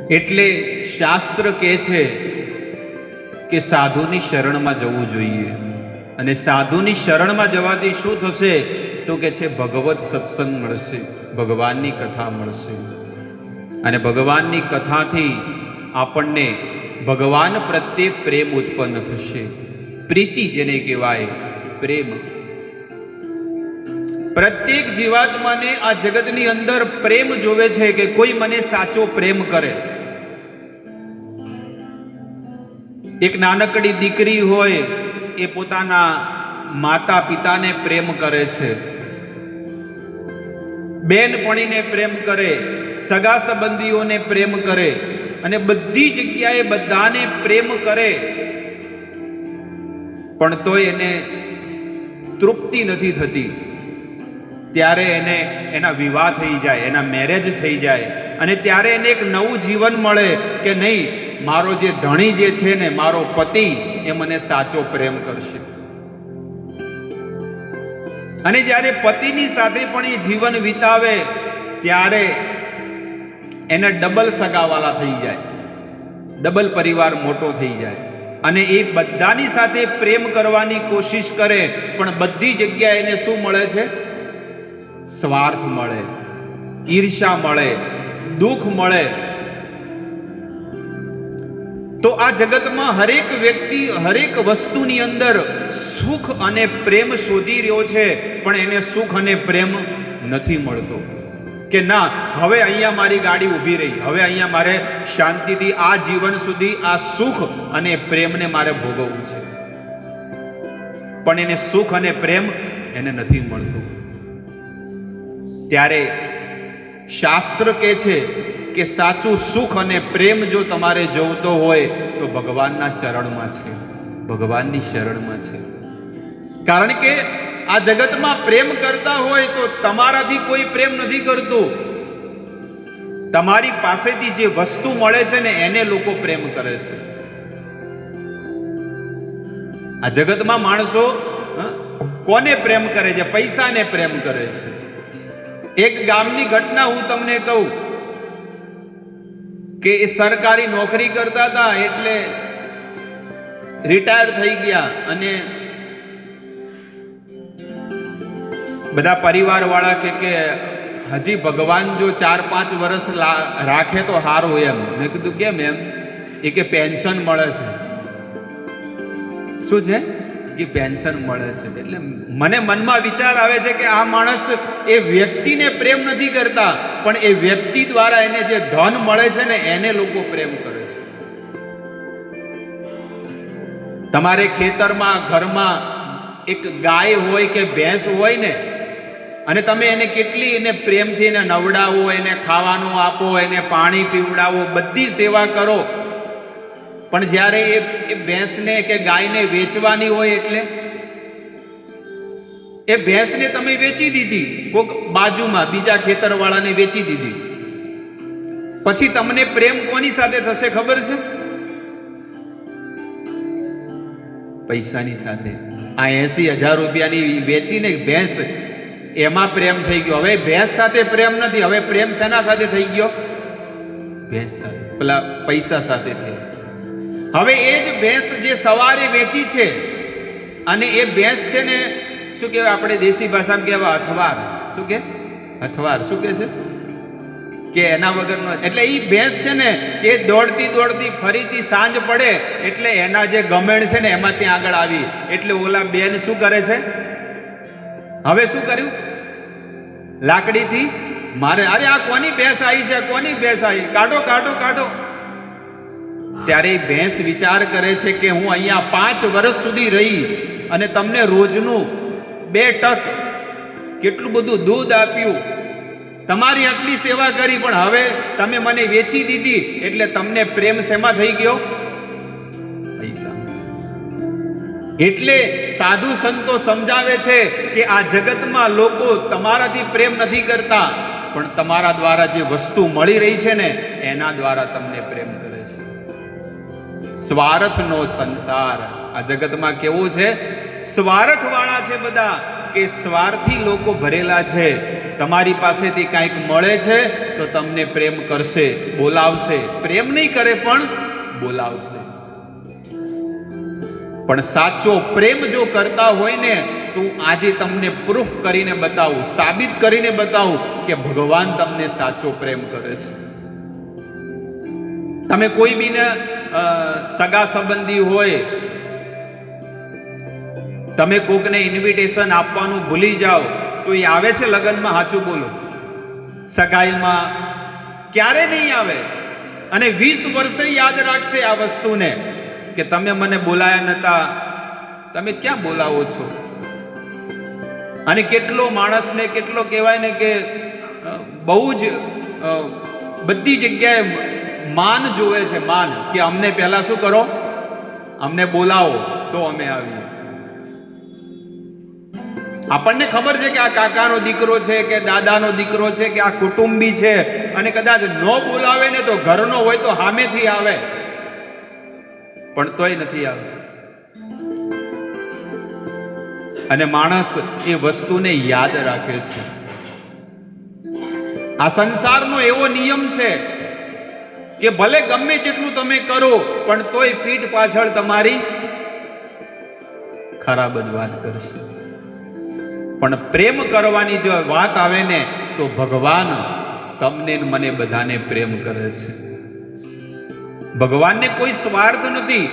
એટલે શાસ્ત્ર કહે છે કે સાધુની શરણમાં જવું જોઈએ. અને સાધુની શરણમાં જવાથી શું થશે તો કે છે ભગવત સત્સંગ મળશે, ભગવાનની કથા મળશે. અને ભગવાનની કથાથી આપણને ભગવાન પ્રત્યે પ્રેમ ઉત્પન્ન થશે. પ્રીતિ જેને કહેવાય, પ્રેમ. પ્રત્યેક જીવાત્માને આ જગતની અંદર પ્રેમ જોવે છે કે કોઈ મને સાચો પ્રેમ કરે. એક નાનકડી દીકરી હોય એ પોતાના માતા પિતાને પ્રેમ કરે છે, બેનપણીને પ્રેમ કરે, સગા સંબંધીઓને પ્રેમ કરે, અને બધી જગ્યાએ બધાને પ્રેમ કરે, પણ તોય એને તૃપ્તિ નથી થતી. ત્યારે એને એના વિવાહ થઈ જાય, એના મેરેજ થઈ જાય, અને ત્યારે એને એક નવું જીવન મળે કે નહીં, મારો જે ધણી જે છે ને, મારો પતિ, એ મને સાચો પ્રેમ કરશે. અને જ્યારે પતિની સાથે પણ એ જીવન વિતાવે ત્યારે એને ડબલ સગાવાલા થઈ જાય, ડબલ પરિવાર મોટો થઈ જાય, અને એ બધાની સાથે પ્રેમ કરવાની કોશિશ કરે, પણ બધી જગ્યાએ એને શું મળે છે? સ્વાર્થ મળે, ઈર્ષા મળે, દુઃખ મળે. તો આ જગતમાં હરેક વ્યક્તિ હરેક વસ્તુની અંદર સુખ અને પ્રેમ શોધી રહ્યો છે, પણ એને સુખ અને પ્રેમ નથી મળતો. કે ના, હવે અહીંયા મારી ગાડી ઊભી રહી, હવે અહીંયા મારે શાંતિથી આ જીવન સુધી આ સુખ અને પ્રેમને મારે ભોગવવું છે, પણ એને સુખ અને પ્રેમ એને નથી મળતું. ત્યારે શાસ્ત્ર કહે છે કે સાચું સુખ અને પ્રેમ જો તમારે જોઈતો હોય તો ભગવાનના ચરણમાં છે, ભગવાનની શરણમાં છે. કારણ કે આ જગતમાં પ્રેમ કરતા હોય તો તમારાથી કોઈ પ્રેમ નથી કરતું. તમારી પાસેથી જે વસ્તુ મળે છે ને એને લોકો પ્રેમ કરે છે. આ જગતમાં માણસો કોને પ્રેમ કરે છે? પૈસાને પ્રેમ કરે છે. એક ગામની ઘટના હું તમને કહું કે એ સરકારી નોકરી કરતા હતા, એટલે રિટાયર થઈ ગયા, અને બધા પરિવાર વાળા કે હજી ભગવાન જો 4-5 વર્ષ રાખે તો સારું એમ. મેં કીધું કેમ એમ? એ કે પેન્શન મળે છે. શું છે કે પેન્શન મળે છે? એટલે મને મનમાં વિચાર આવે છે કે આ માણસ એ વ્યક્તિને પ્રેમ નથી કરતા, પણ એ વ્યક્તિ દ્વારા એને જે ધન મળે છે ને એને લોકો પ્રેમ કરે છે. તમારે ખેતરમાં ઘરમાં એક ગાય હોય કે ભેંસ હોય ને, અને તમે એને કેટલી એને પ્રેમથી એને નવડાવો, એને ખાવાનું આપો, એને પાણી પીવડાવો, બધી સેવા કરો, પણ જ્યારે એ ભેંસને કે ગાયને વેચવાની હોય એટલે એ ભેંસને તમે વેચી દીધી, કોક બાજુમાં બીજા ખેતરવાળાને વેચી દીધી, પછી તમને પ્રેમ કોની સાથે થશે ખબર છે? પૈસાની સાથે. આ 80,000 રૂપિયાની વેચીને ભેંસ, એમાં પ્રેમ થઈ ગયો. હવે ભેંસ સાથે પ્રેમ નથી, હવે પ્રેમ શેના સાથે થઈ ગયો? ભેંસ સાથે, પેલા પૈસા સાથે થઈ. હવે એ જ ભેંસ જે સવારે વેચી છે, અને એ ભેંસ છે ને શું કહેવાય, આપણે દેશી ભાષામાં કહેવાય અથવાર. શું કે? અથવાર. શું કે છે કે એના વગરનો, એટલે એ ભેંસ છે ને એ દોડતી દોડતી ફરીથી સાંજ પડે એટલે એના જે ગમેણ છે ને એમાં ત્યાં આગળ આવી, એટલે ઓલા બેન શું કરે છે? હવે શું કર્યું? લાકડીથી મારે, અરે આ કોની ભેંસ આવી છે, કોની ભેંસ આવી, કાઢો કાઢો કાઢો. ત્યારે ભેંસ વિચાર કરે છે કે હું અહીંયા 5 વર્ષ સુધી રહી અને તમને રોજનું 2 ટક કેટલું બધું દૂધ આપ્યું, તમારી આટલી સેવા કરી, પણ હવે તમે મને વેચી દીધી, એટલે તમને પ્રેમ શેમાં થઈ ગયો? પૈસા. એટલે સાધુ સંતો સમજાવે છે કે આ જગતમાં લોકો તમારાથી પ્રેમ નથી કરતા, પણ તમારા દ્વારા જે વસ્તુ મળી રહી છે ને એના દ્વારા તમને પ્રેમ કરે છે. સ્વાર્થનો સંસાર આ જગતમાં કેવો છે? સ્વાર્થ વાળા છે બધા, કે સ્વાર્થી લોકો ભરેલા છે. તમારી પાસેથી કાંઈક મળે છે તો તમને પ્રેમ કરશે, બોલાવશે. પ્રેમ નહીં કરે પણ બોલાવશે. પણ સાચો પ્રેમ જો કરતા હોય ને તો આજે તમને પ્રૂફ કરીને બતાવું, સાબિત કરીને બતાવું કે ભગવાન તમને સાચો પ્રેમ કરે છે. તમે કોઈ બીને સગા સંબંધી હોય, તમે કોકને ઇન્વિટેશન આપવાનું ભૂલી જાઓ તો એ આવે છે લગ્નમાં? સાચું બોલો. સગાઈમાં ક્યારે નહીં આવે. અને 20 વર્ષે યાદ રાખશે આ વસ્તુને કે તમે મને બોલાયા નતા, તમે ક્યાં બોલાવો છો. અને કેટલો માણસને કેટલો કહેવાય ને કે બહુ જ બધી જગ્યાએ માન જોવે છે, માન, કે અમને પહેલા શું કરો, અમને બોલાવો તો અમે આવીએ. આપણને ખબર છે કે આ કાકાનો દીકરો છે કે દાદાનો દીકરો છે કે આ કુટુંબી છે, અને કદાચ ન બોલાવે ને તો ઘરનો હોય તો સામેથી આવે, પણ તોય નથી આવતો. અને માણસ એ વસ્તુને યાદ રાખે છે. આ સંસારનો એવો નિયમ છે કે ભલે ગમે જેટલું તમે કરો પણ તોય પીઠ પાછળ તમારી ખરાબ જ વાત કરશે. પણ પ્રેમ કરવાની જો વાત આવે ને તો ભગવાન તમને મને બધાને પ્રેમ કરે છે. ભગવાનને કોઈ સ્વાર્થ નથી.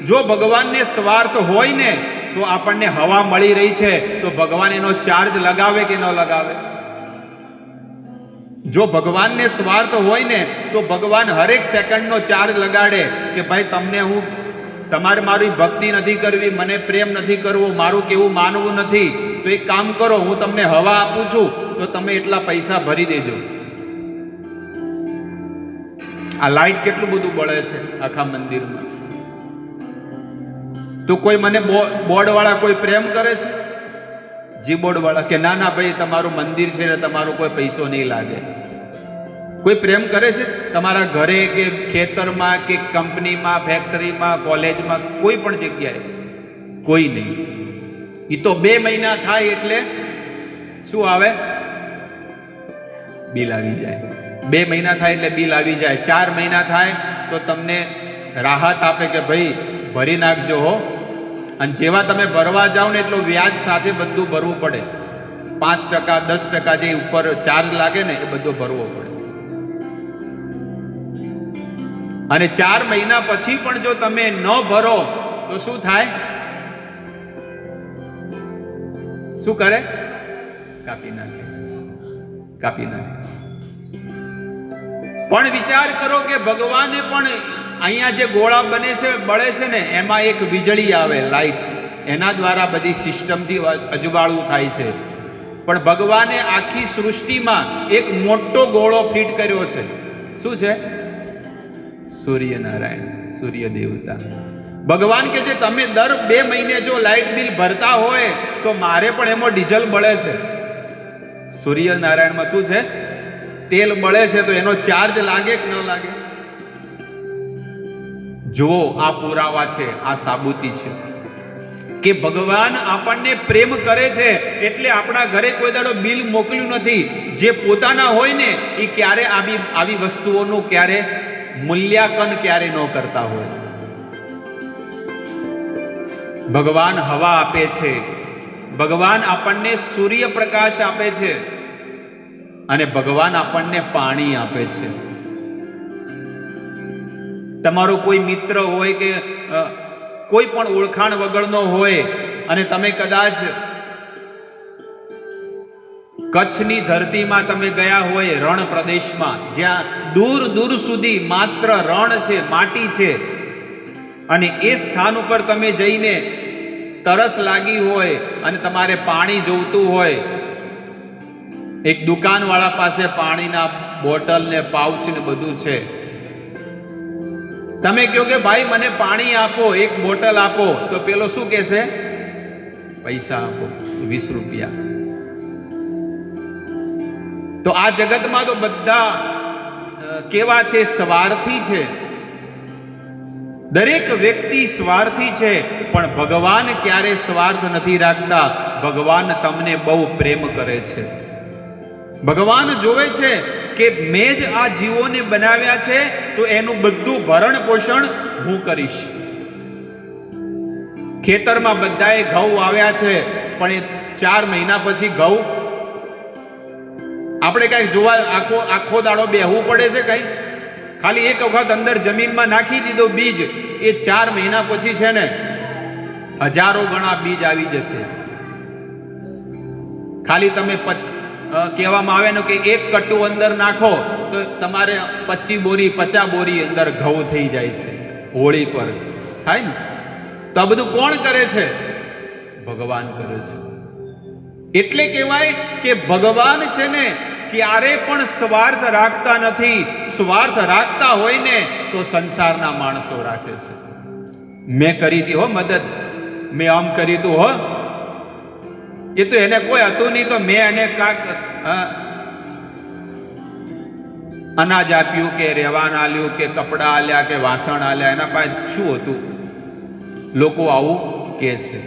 જો ભગવાનને સ્વાર્થ હોય ને તો આપણને હવા મળી રહી છે તો ભગવાન એનો ચાર્જ લગાવે કે ન લગાવે? જો ભગવાનને સ્વાર્થ હોય ને તો ભગવાન હરેક સેકન્ડનો ચાર્જ લગાડે કે ભાઈ તમને હું, તમારે મારી ભક્તિ નથી કરવી, મને પ્રેમ નથી કરવો, મારું કેવું માનવું નથી, તો એક કામ કરો, હું તમને હવા આપું છું તો તમે એટલા પૈસા ભરી દેજો. આ લાઈટ કેટલું બધું બળે છે આખા મંદિરમાં. તો કોઈ મને બોર્ડ વાળા કોઈ પ્રેમ કરે છે? જી બોર્ડ વાળા કે ના ના ભાઈ તમારું મંદિર છે ને તમારો કોઈ પૈસો નહીં લાગે. કોઈ પ્રેમ કરે છે? તમારા ઘરે કે ખેતરમાં કે કંપનીમાં, ફેક્ટરીમાં, કોલેજમાં, કોઈ પણ જગ્યાએ કોઈ નહીં. એ તો 2 મહિના થાય એટલે શું આવે? બિલ આવી જાય. 2 મહિના થાય એટલે બિલ આવી જાય. 4 મહિના થાય તો તમને રાહત આપે કે ભાઈ ભરી નાખજો હો. અને જેવા તમે ભરવા જાઓ ને એટલો વ્યાજ સાથે બધું ભરવું પડે. 5%, 10% જે ઉપર ચાર્જ લાગે ને એ બધો ભરવો પડે. અને 4 મહિના પછી પણ જો તમે ન ભરો તો શું થાય? શું કરે? કાપી નાખે, કાપી નાખે. પણ વિચાર કરો કે ભગવાને પણ અહીંયા જે ગોળા બને છે, બળે છે ને, એમાં એક વીજળી આવે, લાઈટ, એના દ્વારા બધી સિસ્ટમથી અજવાળું થાય છે. પણ ભગવાને આખી સૃષ્ટિમાં એક મોટો ગોળો ફિટ કર્યો છે. શું છે? સૂર્યનારાયણ, સૂર્ય દેવતા. ભગવાન કે છે તમે દર 2 મહિને જો લાઈટ બિલ ભરતા હોય તો મારે પણ એમાં ડીઝલ બળે છે. સૂર્યનારાયણમાં શું છે? તેલ બળે છે, તો એનો ચાર્જ લાગે કે ન લાગે? જો આ પુરાવા છે, આ સાબુતી છે કે ભગવાન આપણને પ્રેમ કરે છે. એટલે આપણા ઘરે કોઈ દાડો બિલ મોકલ્યું નથી. જે પોતાના હોય ને એ ક્યારે આવી વસ્તુઓનું ક્યારે મૂલ્યાંકન ક્યારે ન કરતા હોય. ભગવાન હવા આપે છે, ભગવાન આપણને સૂર્યપ્રકાશ આપે છે, અને ભગવાન આપણને પાણી આપે છે. તમારો કોઈ મિત્ર હોય કે કોઈ પણ ઓળખાણ વગરનો હોય અને તમે કદાચ કચ્છની ધરતીમાં તમે ગયા હોય, રણ પ્રદેશમાં, જ્યાં દૂર દૂર સુધી માત્ર રણ છે, માટી છે, અને એ સ્થાન ઉપર તમે જઈને તરસ લાગી હોય અને તમારે પાણી જોઈતું હોય, એક દુકાનવાળા પાસે પાણીના બોટલ ને પાઉચ ને બધું છે. તમે કહો કે ભાઈ મને પાણી આપો, એક બોટલ આપો, તો પેલો શું કહેશે? પૈસા આપો, 20 રૂપિયા. તો આ જગતમાં તો બધા કેવા છે? સ્વાર્થી છે. દરેક વ્યક્તિ સ્વાર્થી છે, પણ ભગવાન ક્યારે સ્વાર્થ નથી રાખતા. ભગવાન તમને બહુ પ્રેમ કરે છે. ભગવાન જોવે છે કે મેં જ આ જીવોને બનાવ્યા છે, તો એનું બધું ભરણ પોષણ હું કરીશ. ખેતરમાં બધાએ ઘઉં વાવ્યા છે, પણ એ 4 મહિના પછી ઘઉં આપણે કઈ જોવા આખો દાડો બેહવું પડે છે? કઈ ખાલી એક વખત અંદર જમીનમાં નાખી દીધો બીજ, એ 4 મહિના પછી છે ને હજારો ગણા બીજ આવી જશે. ખાલી તમે કહેવામાં આવે ને કે એક કટ્ટુ અંદર નાખો તો તમારે 25 બોરી 50 બોરી અંદર ઘઉં થઈ જાય છે. હોળી પર થાય ને. તો આ બધું કોણ કરે છે? ભગવાન કરે છે. એટલે કહેવાય કે ભગવાન છે ને ક્યારે પણ સ્વાર્થ રાખતા નથી. સ્વાર્થ રાખતા હોય ને તો સંસારના માણસો રાખે છે. મેં કરી હતી હો મદદ, મેં આમ કરી હતું હો, એ તો એને કોઈ હતું નહીં તો મેં એને કાંક અનાજ આપ્યું કે રહેવાન આલ્યું કે કપડાં આલ્યા કે વાસણ આલ્યા, એના પાસે શું હતું? લોકો આવું કહે છે.